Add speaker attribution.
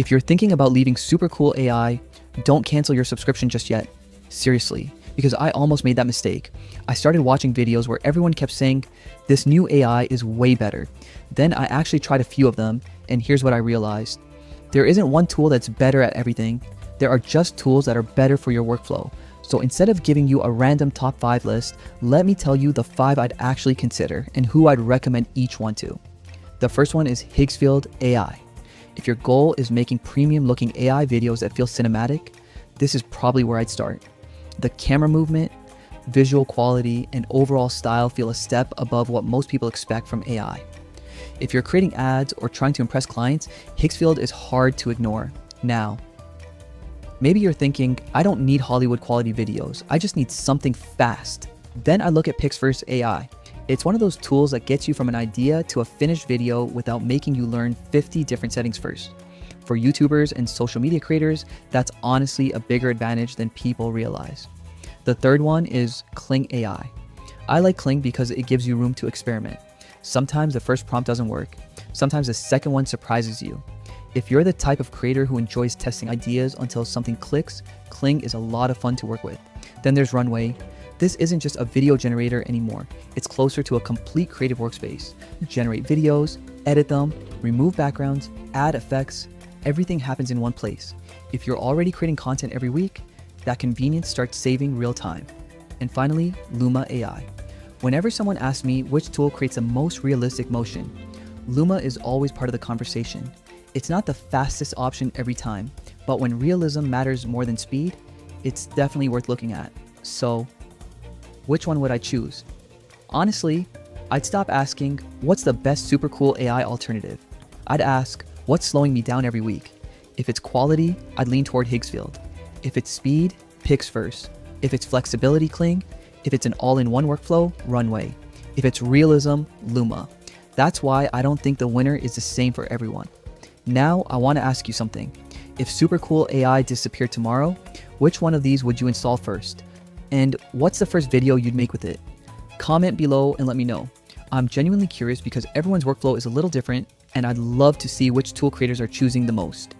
Speaker 1: If you're thinking about leaving Supercool AI, don't cancel your subscription just yet. Seriously, because I almost made that mistake. I started watching videos where everyone kept saying, this new AI is way better. Then I actually tried a few of them, and here's what I realized. There isn't one tool that's better at everything. There are just tools that are better for your workflow. So instead of giving you a random top 5 list, let me tell you the 5 I'd actually consider and who I'd recommend each one to. The first one is Higgsfield AI. If your goal is making premium looking AI videos that feel cinematic, this is probably where I'd start. The camera movement, visual quality, and overall style feel a step above what most people expect from AI. If you're creating ads or trying to impress clients, Higgsfield is hard to ignore. Now, maybe you're thinking, I don't need Hollywood quality videos, I just need something fast. Then I look at Pixverse AI. It's one of those tools that gets you from an idea to a finished video without making you learn 50 different settings first. For YouTubers and social media creators, that's honestly a bigger advantage than people realize. The third one is Kling AI. I like Kling because it gives you room to experiment. Sometimes the first prompt doesn't work. Sometimes the second one surprises you. If you're the type of creator who enjoys testing ideas until something clicks, Kling is a lot of fun to work with. Then there's Runway. This isn't just a video generator anymore. It's closer to a complete creative workspace. Generate videos, edit them, remove backgrounds, add effects. Everything happens in one place. If you're already creating content every week, that convenience starts saving real time. And finally, Luma AI. Whenever someone asks me which tool creates the most realistic motion, Luma is always part of the conversation. It's not the fastest option every time, but when realism matters more than speed, it's definitely worth looking at. So, which one would I choose? Honestly, I'd stop asking, what's the best Supercool AI alternative? I'd ask, what's slowing me down every week? If it's quality, I'd lean toward Higgsfield. If it's speed, Pixverse. If it's flexibility, Kling. If it's an all-in-one workflow, Runway. If it's realism, Luma. That's why I don't think the winner is the same for everyone. Now, I want to ask you something. If Supercool AI disappeared tomorrow, which one of these would you install first? And what's the first video you'd make with it? Comment below and let me know. I'm genuinely curious because everyone's workflow is a little different, and I'd love to see which tool creators are choosing the most.